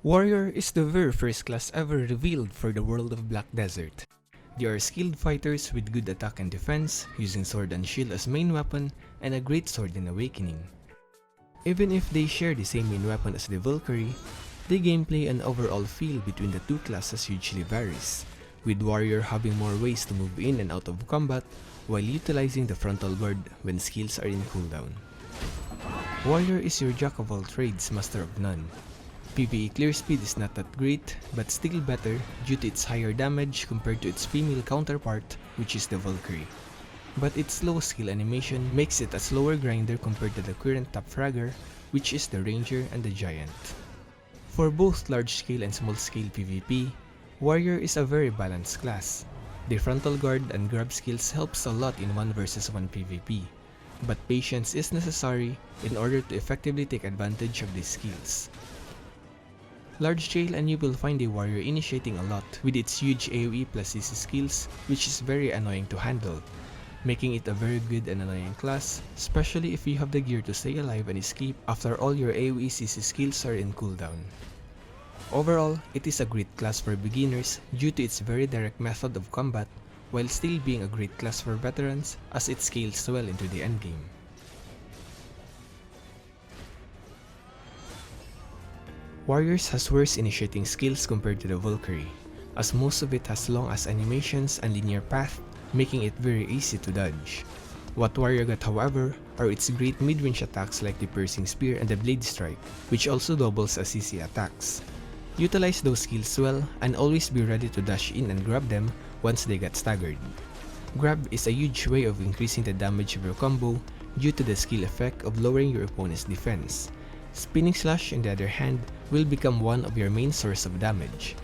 Warrior is the very first class ever revealed for the world of Black Desert. They are skilled fighters with good attack and defense, using sword and shield as main weapon and a great sword in Awakening. Even if they share the same main weapon as the Valkyrie, the gameplay and overall feel between the two classes hugely varies, with Warrior having more ways to move in and out of combat while utilizing the frontal guard when skills are in cooldown. Warrior is your jack of all trades, master of none. PvE clear speed is not that great, but still better due to its higher damage compared to its female counterpart, which is the Valkyrie. But its slow skill animation makes it a slower grinder compared to the current top fragger, which is the Ranger and the Giant. For both large-scale and small-scale PvP, Warrior is a very balanced class. The frontal guard and grab skills helps a lot in 1 vs 1 PvP, but patience is necessary in order to effectively take advantage of these skills. Large scale, and you will find the Warrior initiating a lot with its huge AoE plus CC skills, which is very annoying to handle, making it a very good and annoying class, especially if you have the gear to stay alive and escape after all your AoE CC skills are in cooldown. Overall, it is a great class for beginners due to its very direct method of combat, while still being a great class for veterans as it scales well into the endgame. Warriors has worse initiating skills compared to the Valkyrie, as most of it has long ass animations and linear path, making it very easy to dodge. What Warrior got, however, are its great mid-range attacks like the Piercing Spear and the Blade Strike, which also doubles as CC attacks. Utilize those skills well and always be ready to dash in and grab them once they get staggered. Grab is a huge way of increasing the damage of your combo due to the skill effect of lowering your opponent's defense. Spinning Slash, on the other hand, will become one of your main source of damage.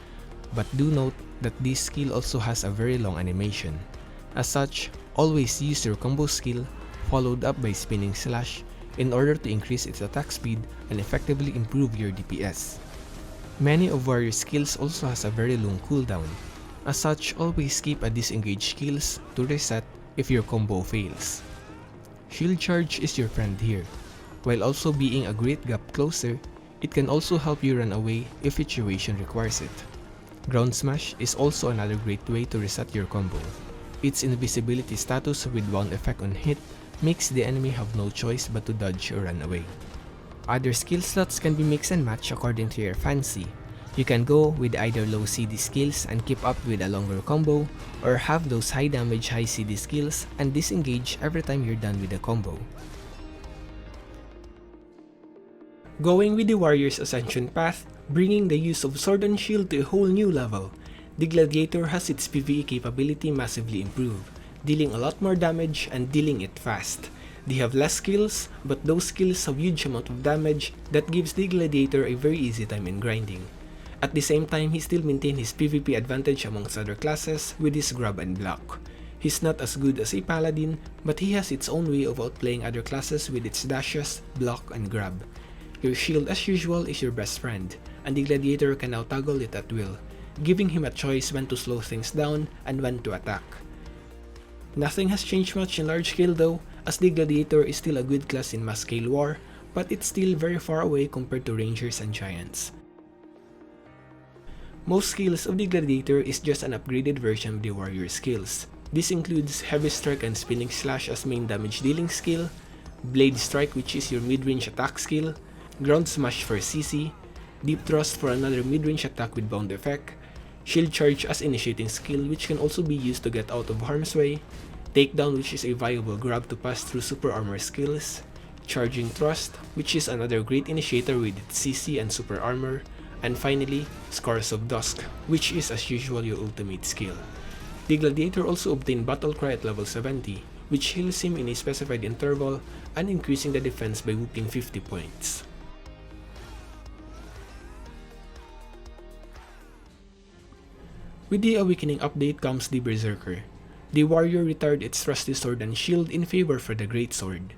But do note that this skill also has a very long animation. As such, always use your combo skill followed up by Spinning Slash in order to increase its attack speed and effectively improve your DPS. Many of Warrior's skills also has a very long cooldown. As such, always keep a disengage skills to reset if your combo fails. Shield Charge is your friend here. While also being a great gap closer, it can also help you run away if situation requires it. Ground Smash is also another great way to reset your combo. Its invisibility status with bound effect on hit makes the enemy have no choice but to dodge or run away. Other skill slots can be mix and match according to your fancy. You can go with either low CD skills and keep up with a longer combo, or have those high damage high CD skills and disengage every time you're done with the combo. Going with the Warrior's Ascension path, bringing the use of sword and shield to a whole new level, the Gladiator has its PvE capability massively improved, dealing a lot more damage and dealing it fast. They have less skills, but those skills have huge amount of damage that gives the Gladiator a very easy time in grinding. At the same time, he still maintains his PvP advantage amongst other classes with his grab and block. He's not as good as a Paladin, but he has its own way of outplaying other classes with its dashes, block, and grab. Your shield as usual is your best friend, and the Gladiator can now toggle it at will, giving him a choice when to slow things down and when to attack. Nothing has changed much in large scale though, as the Gladiator is still a good class in mass scale war, but it's still very far away compared to Rangers and Giants. Most skills of the Gladiator is just an upgraded version of the Warrior skills. This includes Heavy Strike and Spinning Slash as main damage dealing skill, Blade Strike which is your mid-range attack skill, Ground Smash for CC, Deep Thrust for another mid-range attack with bound effect, Shield Charge as initiating skill which can also be used to get out of harm's way, Takedown which is a viable grab to pass through super armor skills, Charging Thrust which is another great initiator with its CC and super armor, and finally, Scars of Dusk which is as usual your ultimate skill. The Gladiator also obtained Battle Cry at level 70, which heals him in a specified interval and increasing the defense by whooping 50 points. With the Awakening update comes the Berserker. The Warrior retired its trusty sword and shield in favor for the Great Sword.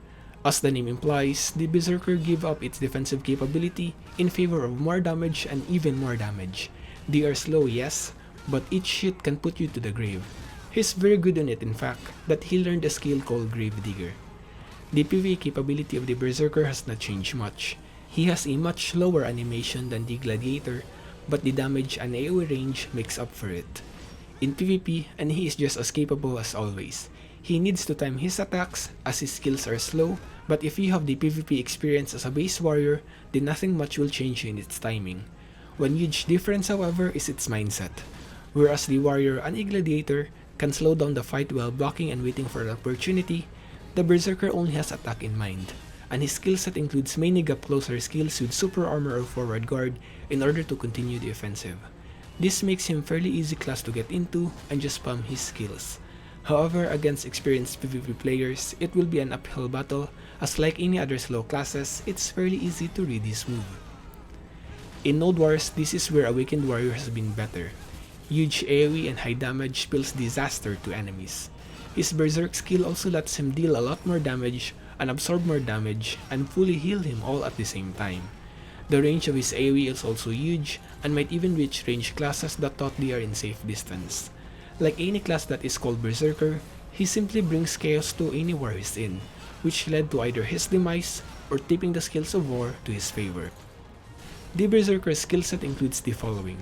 As the name implies, the Berserker gave up its defensive capability in favor of more damage and even more damage. They are slow, yes, but each hit can put you to the grave. He's very good on it in fact, that he learned a skill called Grave Digger. The PvE capability of the Berserker has not changed much. He has a much lower animation than the Gladiator, but the damage and AoE range makes up for it. In PvP, and he is just as capable as always. He needs to time his attacks as his skills are slow, but if you have the PvP experience as a base warrior, then nothing much will change in its timing. One huge difference however is its mindset. Whereas the warrior and a gladiator can slow down the fight while blocking and waiting for an opportunity, the Berserker only has attack in mind, and his skill set includes mainly gap closer skills with super armor or forward guard in order to continue the offensive. This makes him fairly easy class to get into and just spam his skills. However, against experienced PvP players, it will be an uphill battle, as like any other slow classes, it's fairly easy to read his move. In Node Wars, this is where Awakened Warrior has been better. Huge AoE and high damage spells disaster to enemies. His Berserk skill also lets him deal a lot more damage and absorb more damage and fully heal him all at the same time. The range of his AoE is also huge and might even reach ranged classes that thought they are in safe distance. Like any class that is called Berserker, he simply brings chaos to any war he's in, which led to either his demise or tipping the skills of war to his favor. The Berserker's skill set includes the following: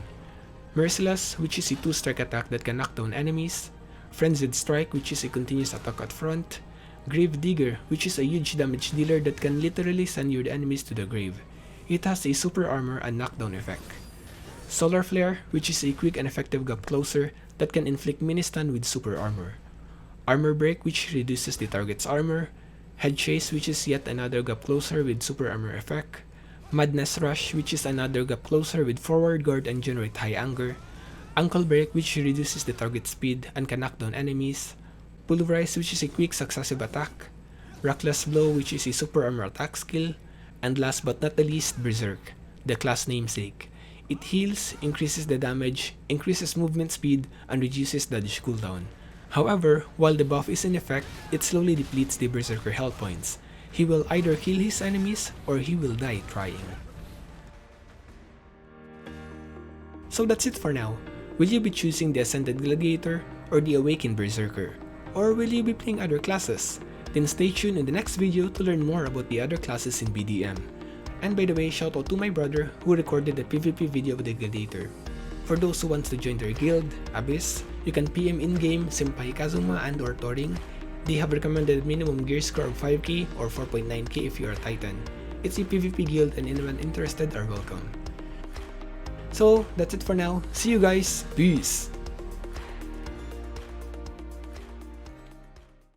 Merciless, which is a 2-strike attack that can knock down enemies; Frenzied Strike, which is a continuous attack at front; Grave Digger, which is a huge damage dealer that can literally send your enemies to the grave. It has a super armor and knockdown effect. Solar Flare, which is a quick and effective gap closer that can inflict mini-stun with super armor. Armor Break, which reduces the target's armor. Head Chase, which is yet another gap closer with super armor effect. Madness Rush, which is another gap closer with forward guard and generate high anger. Ankle Break, which reduces the target speed and can knock down enemies. Pulverize, which is a quick successive attack. Reckless Blow, which is a super armor attack skill. And last but not the least, Berserk, the class namesake. It heals, increases the damage, increases movement speed, and reduces dodge cooldown. However, while the buff is in effect, it slowly depletes the Berserker health points. He will either kill his enemies or he will die trying. So that's it for now. Will you be choosing the Ascended Gladiator or the Awakened Berserker? Or will you be playing other classes? Then stay tuned in the next video to learn more about the other classes in BDM. And by the way, shout out to my brother who recorded the PvP video of the Gladiator. For those who wants to join their guild, Abyss, you can PM in-game Senpai Kazuma and or Toring. They have recommended minimum gear score of 5k or 4.9k if you are Titan. It's a PvP guild and anyone interested are welcome. So that's it for now. See you guys. Peace.